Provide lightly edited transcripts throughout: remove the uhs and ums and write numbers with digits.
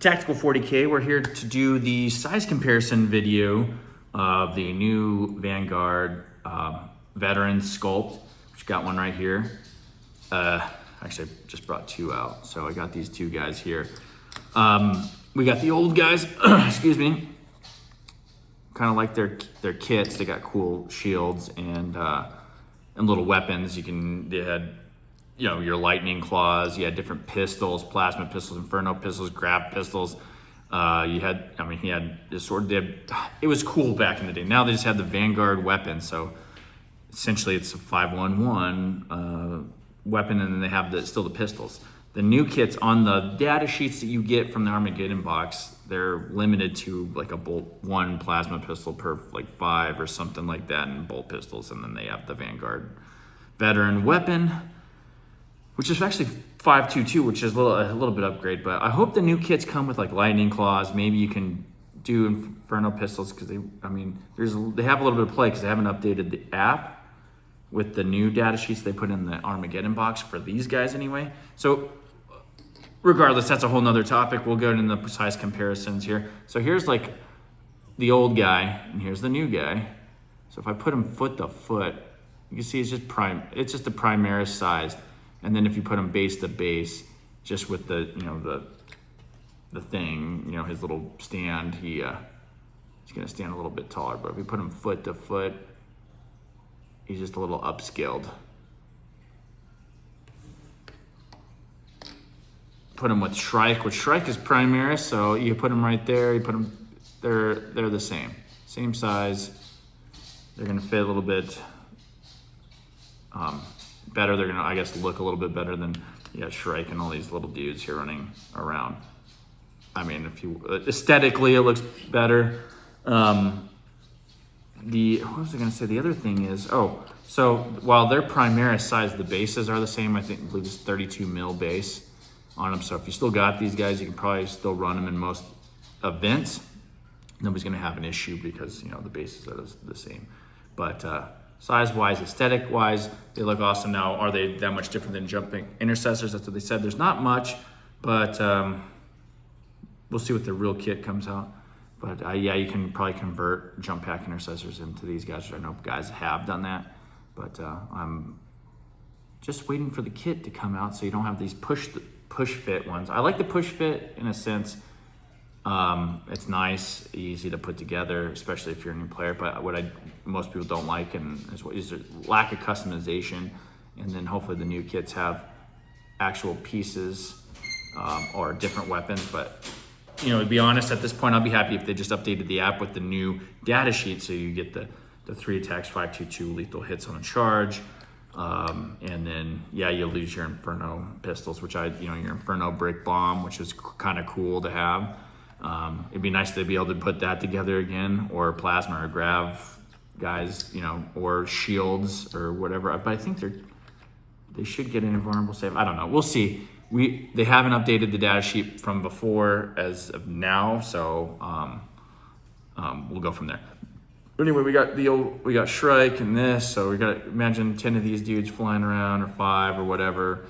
Tactical 40K. We're here to do the size comparison video of the new Vanguard veteran sculpt. Which got one right here. Actually, I just brought two out, so I got these two guys here. We got the old guys. Excuse me. Kind of like their kits. They got cool shields and little weapons. They had, you know, your lightning claws. You had different pistols, plasma pistols, inferno pistols, grav pistols. He had this sword. It was cool back in the day. Now they just had the Vanguard weapon. So essentially it's a 5.1.1 weapon, and then they have still the pistols. The new kits on the data sheets that you get from the Armageddon box, they're limited to like a bolt 1 plasma pistol per like 5 or something like that, and bolt pistols. And then they have the Vanguard veteran weapon, which is actually 5.2.2, which is a little bit upgrade. But I hope the new kits come with like lightning claws. Maybe you can do inferno pistols, because they have a little bit of play, because they haven't updated the app with the new data sheets they put in the Armageddon box for these guys anyway. So regardless, that's a whole nother topic. We'll go into the precise comparisons here. So here's like the old guy, and here's the new guy. So if I put them foot to foot, you can see it's just a Primaris sized. And then if you put him base to base, just with the thing, his little stand, he's gonna stand a little bit taller. But if we put him foot to foot, he's just a little upscaled. Put him with Shrike, which Shrike is Primaris, so you put him right there. You put them, they're the same size. They're gonna fit a little bit better. They're gonna, I guess, look a little bit better than Shrike and all these little dudes here running around. I mean, aesthetically, it looks better. What was I gonna say? The other thing is, so while they're Primaris size, the bases are the same. I believe it's 32 mil base on them. So if you still got these guys, you can probably still run them in most events. Nobody's gonna have an issue, because the bases are the same. But size-wise, aesthetic-wise, they look awesome. Now, are they that much different than jumping intercessors? That's what they said. There's not much, but we'll see what the real kit comes out. But you can probably convert jump pack intercessors into these guys, which I know guys have done that. But I'm just waiting for the kit to come out, so you don't have these push fit ones. I like the push fit in a sense. It's nice, easy to put together, especially if you're a new player. But what most people don't like is a lack of customization. And then hopefully the new kits have actual pieces or different weapons. But to be honest, at this point, I'll be happy if they just updated the app with the new data sheet, so you get the 3 attacks, 5.2.2 lethal hits on a charge. And then you lose your Inferno pistols, which your Inferno brick bomb, which is kind of cool to have. It'd be nice to be able to put that together again, or plasma or grav guys, or shields or whatever. But I think they should get an invulnerable save. I don't know. We'll see. They haven't updated the data sheet from before as of now, so we'll go from there. Anyway, we got Shrike and this, so imagine 10 of these dudes flying around, or 5 or whatever.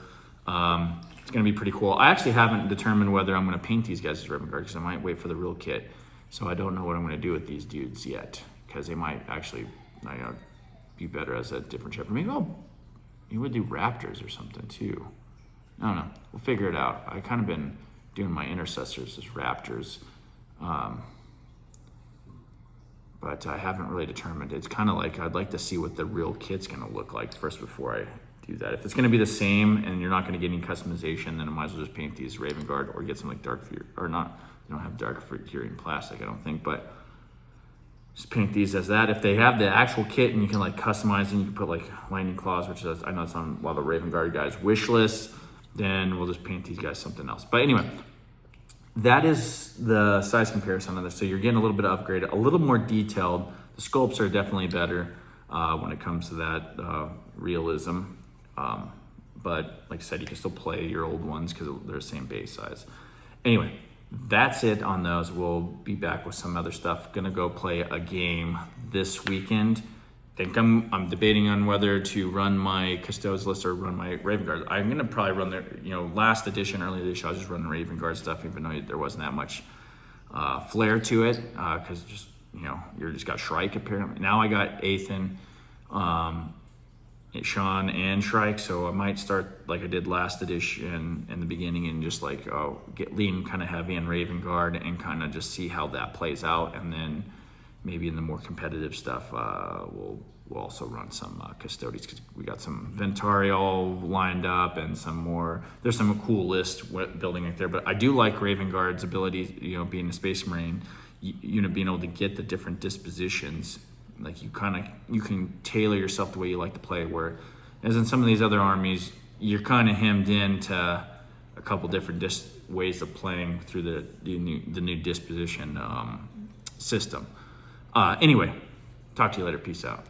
It's gonna be pretty cool. I actually haven't determined whether I'm gonna paint these guys as Vanguard, because I might wait for the real kit. So I don't know what I'm gonna do with these dudes yet, because they might actually be better as a different ship. Maybe you would do Raptors or something too. I don't know. We'll figure it out. I kind of been doing my intercessors as Raptors. But I haven't really determined. It's kind of like I'd like to see what the real kit's gonna look like first before I do that. If it's gonna be the same and you're not gonna get any customization, then I might as well just paint these Raven Guard, or get some like Dark Fury, or not. They don't have Dark Fury in plastic, I don't think, but just paint these as that. If they have the actual kit and you can like customize, and you can put like lightning claws, which is, I know it's on a lot of the Raven Guard guys' wish list, then we'll just paint these guys something else. But anyway, that is the size comparison of this. So you're getting a little bit of upgrade, a little more detailed. The sculpts are definitely better when it comes to that realism. But like I said, you can still play your old ones because they're the same base size. Anyway, that's it on those. We'll be back with some other stuff. Gonna go play a game this weekend think I'm debating on whether to run my Custodes list or run my Raven Guard. I'm gonna probably run the last edition, early edition. I was just running Raven Guard stuff, even though there wasn't that much flair to it, because just you just got Shrike apparently. Now I got Athan, Sean, and Shrike, so I might start like I did last edition in the beginning and just like lean kind of heavy on Raven Guard and kind of just see how that plays out, and then maybe in the more competitive stuff, we'll also run some Custodes, because we got some Ventari all lined up and there's some cool list building right there. But I do like Raven Guard's ability, being a Space Marine, being able to get the different dispositions. Like you can tailor yourself the way you like to play, where as in some of these other armies, you're kind of hemmed into a couple different ways of playing through the new disposition system. Anyway, talk to you later. Peace out.